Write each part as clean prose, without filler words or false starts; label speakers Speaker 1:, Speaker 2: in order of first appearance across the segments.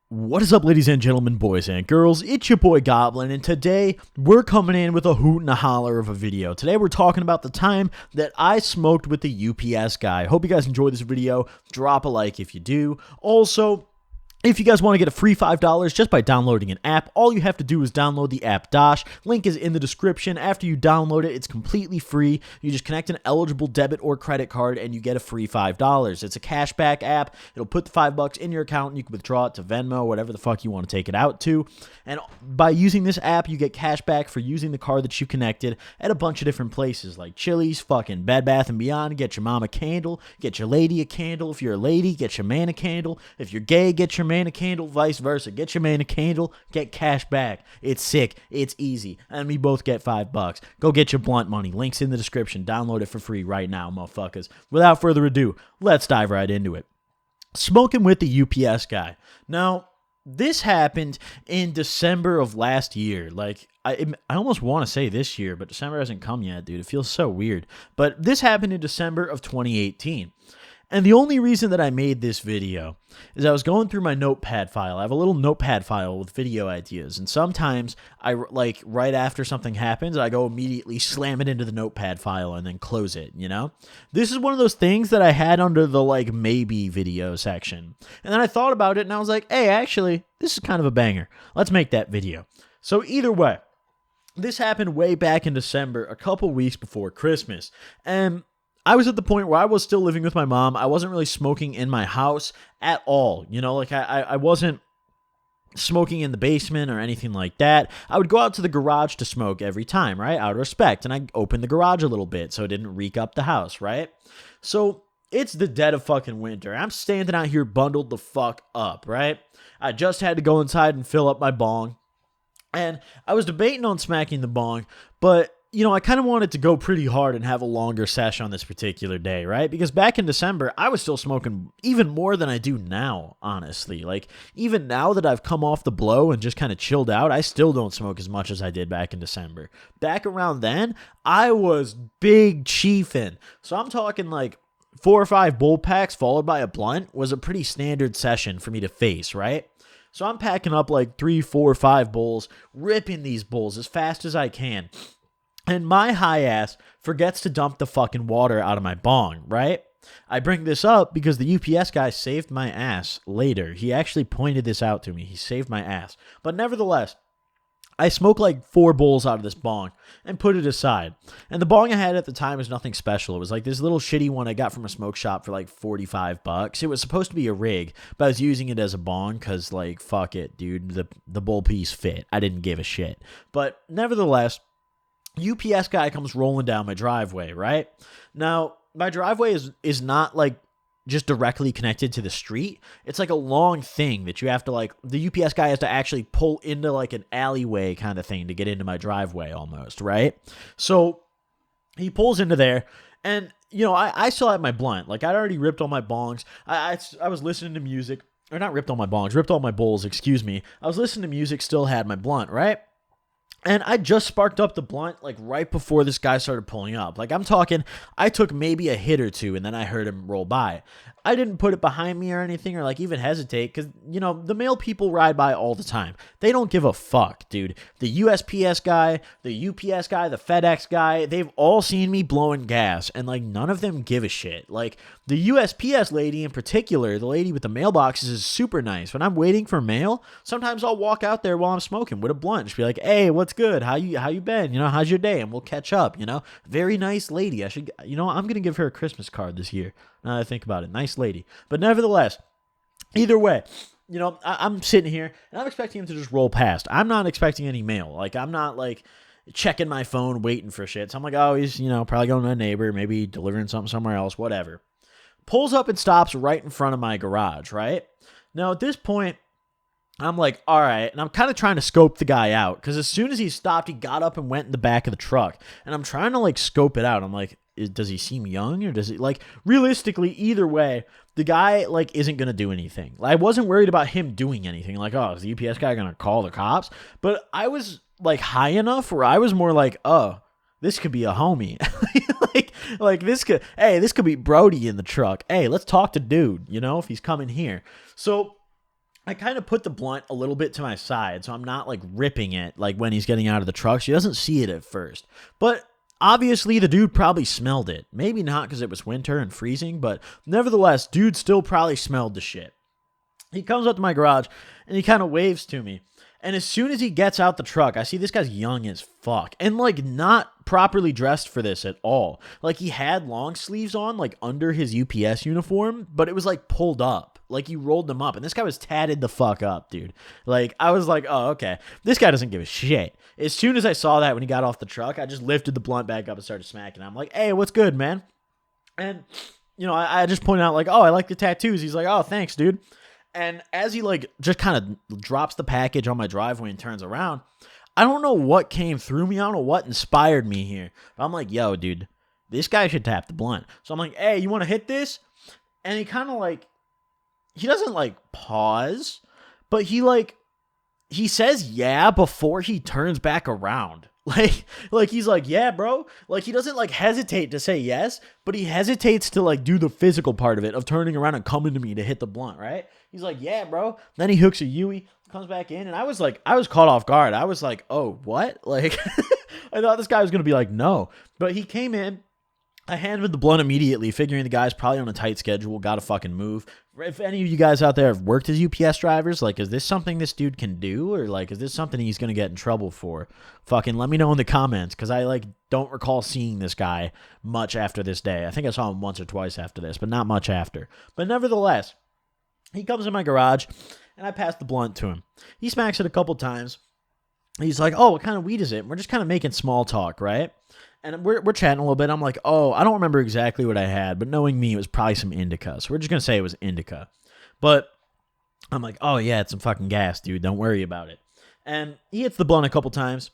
Speaker 1: What is up, ladies and gentlemen, boys and girls? It's your boy Goblin, and today we're coming in with a hoot and a holler of a video. Today we're talking about the time that I smoked with the UPS guy. Hope you guys enjoy this video. Drop a like if you do. Also, if you guys want to get a free $5 just by downloading an app, all you have to do is download the app Dosh. Link is in the description. After you download it, it's completely free. You just connect an eligible debit or credit card and you get a free $5. It's a cashback app. It'll put the $5 in your account and you can withdraw it to Venmo, whatever the fuck you want to take it out to. And by using this app, you get cash back for using the card that you connected at a bunch of different places like Chili's, fucking Bed Bath & Beyond. Get your mom a candle. Get your lady a candle. If you're a lady, get your man a candle. If you're gay, get your man a candle, vice versa. Get your man a candle, get cash back. It's sick, it's easy, and we both get $5. Go get your blunt money. Links in the description. Download it for free right now, motherfuckers. Without further ado, let's dive right into it. Smoking with the UPS guy. Now, this happened in December of last year. Like, I almost want to say this year, but December hasn't come yet, dude. It feels so weird. But this happened in December of 2018. And the only reason that I made this video is I was going through my notepad file. I have a little notepad file with video ideas. And sometimes I, like, right after something happens, I go immediately slam it into the notepad file and then close it, you know? This is one of those things that I had under the, like, maybe video section. And then I thought about it and I was like, hey, actually, this is kind of a banger. Let's make that video. So either way, this happened way back in December, a couple weeks before Christmas. And I was at the point where I was still living with my mom. I wasn't really smoking in my house at all. You know, like I wasn't smoking in the basement or anything like that. I would go out to the garage to smoke every time, right? Out of respect. And I opened the garage a little bit so it didn't reek up the house, right? So it's the dead of fucking winter. I'm standing out here bundled the fuck up, right? I just had to go inside and fill up my bong. And I was debating on smacking the bong, but you know, I kind of wanted to go pretty hard and have a longer sesh on this particular day, right? Because back in December, I was still smoking even more than I do now, honestly. Like, even now that I've come off the blow and just kind of chilled out, I still don't smoke as much as I did back in December. Back around then, I was big chiefin'. So I'm talking like 4 or 5 bowl packs followed by a blunt was a pretty standard session for me to face, right? So I'm packing up like 3, 4, 5 bowls, ripping these bowls as fast as I can. And my high ass forgets to dump the fucking water out of my bong, right? I bring this up because the UPS guy saved my ass later. He actually pointed this out to me. He saved my ass. But nevertheless, I smoked like 4 bowls out of this bong and put it aside. And the bong I had at the time was nothing special. It was like this little shitty one I got from a smoke shop for like $45. It was supposed to be a rig, but I was using it as a bong because, like, fuck it, dude. The bowl piece fit. I didn't give a shit. But nevertheless, UPS guy comes rolling down my driveway, right? Now, my driveway is not like just directly connected to the street. It's like a long thing that you have to, like, the UPS guy has to actually pull into like an alleyway kind of thing to get into my driveway almost, right? So he pulls into there and, you know, I still had my blunt. Like, I'd already ripped all my bongs. I was listening to music, or not ripped all my bongs, ripped all my bowls, excuse me. I was listening to music, still had my blunt, right? And I just sparked up the blunt like right before this guy started pulling up. Like, I'm talking, I took maybe a hit or two and then I heard him roll by. I didn't put it behind me or anything or like even hesitate because, you know, the male people ride by all the time. They don't give a fuck, dude. The USPS guy, the UPS guy, the FedEx guy, they've all seen me blowing gas and like none of them give a shit. Like, the USPS lady in particular, the lady with the mailboxes, is super nice. When I'm waiting for mail, sometimes I'll walk out there while I'm smoking with a blunt. Just be like, hey, what's good? How you been? You know, how's your day? And we'll catch up, you know? Very nice lady. I'm going to give her a Christmas card this year. Now that I think about it. Nice lady. But nevertheless, either way, you know, I'm sitting here and I'm expecting him to just roll past. I'm not expecting any mail. Like, I'm not like checking my phone, waiting for shit. So I'm like, oh, he's, you know, probably going to a neighbor, maybe delivering something somewhere else, whatever. Pulls up and stops right in front of my garage, right? Now, at this point, I'm like, all right. And I'm kind of trying to scope the guy out because as soon as he stopped, he got up and went in the back of the truck. And I'm trying to, like, scope it out. I'm like, does he seem young or does he, like, realistically, either way, the guy, like, isn't going to do anything. I wasn't worried about him doing anything. Like, oh, is the UPS guy going to call the cops? But I was, like, high enough where I was more like, oh, this could be a homie. like this could be Brody in the truck. Hey, let's talk to dude, you know, if he's coming here. So I kind of put the blunt a little bit to my side, so I'm not like ripping it like when he's getting out of the truck. She doesn't see it at first. But obviously the dude probably smelled it. Maybe not because it was winter and freezing, but nevertheless, dude still probably smelled the shit. He comes up to my garage and he kind of waves to me. And as soon as he gets out the truck, I see this guy's young as fuck and like not properly dressed for this at all. Like he had long sleeves on like under his UPS uniform, but it was like pulled up. Like he rolled them up and this guy was tatted the fuck up, dude. Like I was like, oh, okay. This guy doesn't give a shit. As soon as I saw that when he got off the truck, I just lifted the blunt back up and started smacking him. I'm like, hey, what's good, man? And, you know, I just pointed out like, oh, I like the tattoos. He's like, oh, thanks, dude. And as he like just kind of drops the package on my driveway and turns around, I don't know what came through me. I don't know what inspired me here. But I'm like, yo, dude, this guy should tap the blunt. So I'm like, hey, you want to hit this? And he kind of like, he doesn't like pause, but he says yeah before he turns back around. Like he's like, yeah, bro. Like he doesn't like hesitate to say yes, but he hesitates to like do the physical part of it of turning around and coming to me to hit the blunt, right? He's like, yeah, bro. Then he hooks a Yui, comes back in, and I was caught off guard. I was like, oh, what? Like I thought this guy was gonna be like, no. But he came in. I handed the blunt immediately, figuring the guy's probably on a tight schedule, gotta fucking move. If any of you guys out there have worked as UPS drivers, like, is this something this dude can do? Or, like, is this something he's gonna get in trouble for? Fucking let me know in the comments, because I, like, don't recall seeing this guy much after this day. I think I saw him once or twice after this, but not much after. But nevertheless, he comes in my garage, and I pass the blunt to him. He smacks it a couple times. He's like, oh, what kind of weed is it? And we're just kind of making small talk, right? And we're chatting a little bit. I'm like, oh, I don't remember exactly what I had, but knowing me, it was probably some indica. So we're just going to say it was indica. But I'm like, oh, yeah, it's some fucking gas, dude. Don't worry about it. And he hits the blunt a couple times.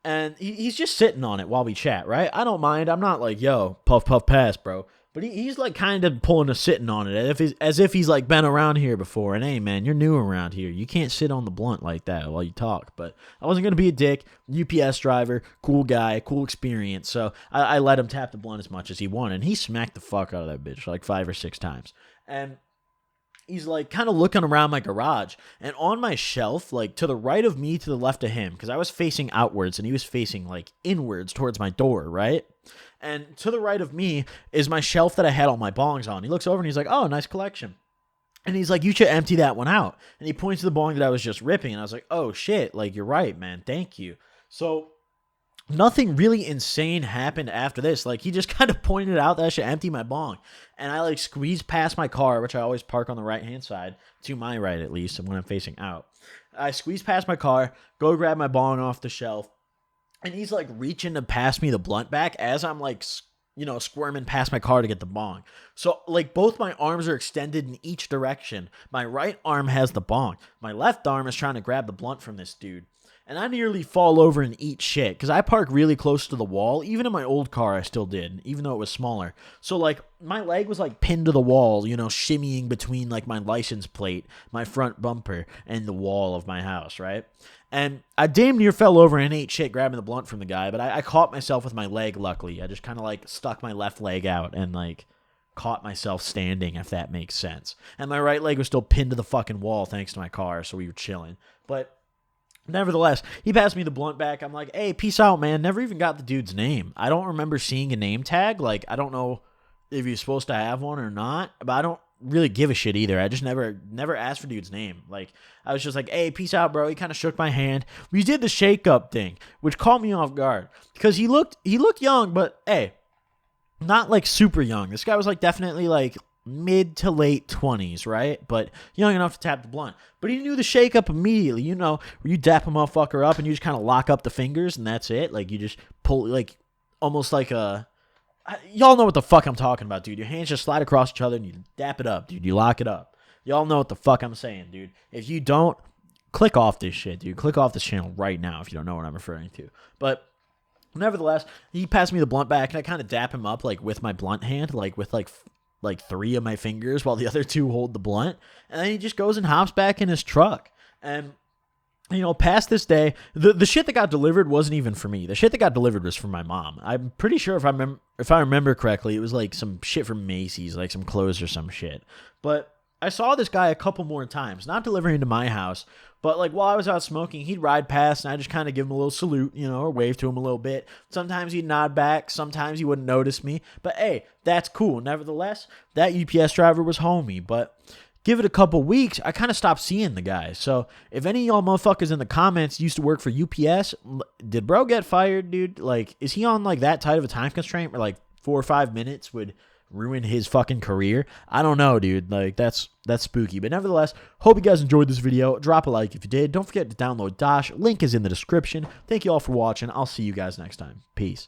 Speaker 1: And he's just sitting on it while we chat, right? I don't mind. I'm not like, yo, puff, puff, pass, bro. But he's like kind of pulling a sitting on it as if he's like been around here before. And hey, man, you're new around here. You can't sit on the blunt like that while you talk. But I wasn't going to be a dick. UPS driver, cool guy, cool experience. So I let him tap the blunt as much as he wanted. And he smacked the fuck out of that bitch like 5 or 6 times. And he's like kind of looking around my garage. And on my shelf, like to the right of me, to the left of him, because I was facing outwards and he was facing like inwards towards my door, right? And to the right of me is my shelf that I had all my bongs on. He looks over and he's like, oh, nice collection. And he's like, you should empty that one out. And he points to the bong that I was just ripping. And I was like, oh, shit. Like, you're right, man. Thank you. So nothing really insane happened after this. Like, he just kind of pointed out that I should empty my bong. And I, like, squeezed past my car, which I always park on the right-hand side, to my right at least, when I'm facing out. I squeeze past my car, go grab my bong off the shelf. And he's, like, reaching to pass me the blunt back as I'm, like, you know, squirming past my car to get the bong. So, like, both my arms are extended in each direction. My right arm has the bong. My left arm is trying to grab the blunt from this dude. And I nearly fall over and eat shit because I park really close to the wall. Even in my old car, I still did, even though it was smaller. So, like, my leg was, like, pinned to the wall, you know, shimmying between, like, my license plate, my front bumper, and the wall of my house, right? And I damn near fell over and ate shit grabbing the blunt from the guy, but I caught myself with my leg, luckily. I just kind of, like, stuck my left leg out and, like, caught myself standing, if that makes sense. And my right leg was still pinned to the fucking wall thanks to my car, so we were chilling. But nevertheless, he passed me the blunt back. I'm like, hey, peace out, man. Never even got the dude's name. I don't remember seeing a name tag. Like, I don't know if you're supposed to have one or not, but I don't really give a shit either. I just never asked for dude's name. Like, I was just like, hey, peace out, bro. He kind of shook my hand. We did the shake up thing, which caught me off guard because he looked young, but hey, not like super young. This guy was like definitely like mid to late 20s, right? But young enough to tap the blunt. But he knew the shake up immediately, you know, where you dap a motherfucker up and you just kind of lock up the fingers and that's it. Like, you just pull, like, almost like a, y'all know what the fuck I'm talking about, dude. Your hands just slide across each other and you dap it up, dude. You lock it up. Y'all know what the fuck I'm saying, dude. If you don't, click off this shit, dude. Click off this channel right now if you don't know what I'm referring to. But nevertheless, he passed me the blunt back and I kind of dap him up, like, with my blunt hand, like, with, like 3 of my fingers while the other 2 hold the blunt. And then he just goes and hops back in his truck. And, you know, past this day, the shit that got delivered wasn't even for me. The shit that got delivered was for my mom. I'm pretty sure if I remember correctly, it was like some shit from Macy's, like some clothes or some shit. But I saw this guy a couple more times, not delivering to my house, but like while I was out smoking, he'd ride past and I just kind of give him a little salute, or wave to him a little bit. Sometimes he'd nod back, sometimes he wouldn't notice me, but hey, that's cool. Nevertheless, that UPS driver was homie, but give it a couple weeks, I kind of stopped seeing the guy. So if any of y'all motherfuckers in the comments used to work for UPS, did bro get fired, dude? Like, is he on like that tight of a time constraint where like 4 or 5 minutes would ruin his fucking career? I don't know, dude. Like, that's spooky. But nevertheless, hope you guys enjoyed this video. Drop a like if you did. Don't forget to download Dosh. Link is in the description. Thank you all for watching. I'll see you guys next time. Peace.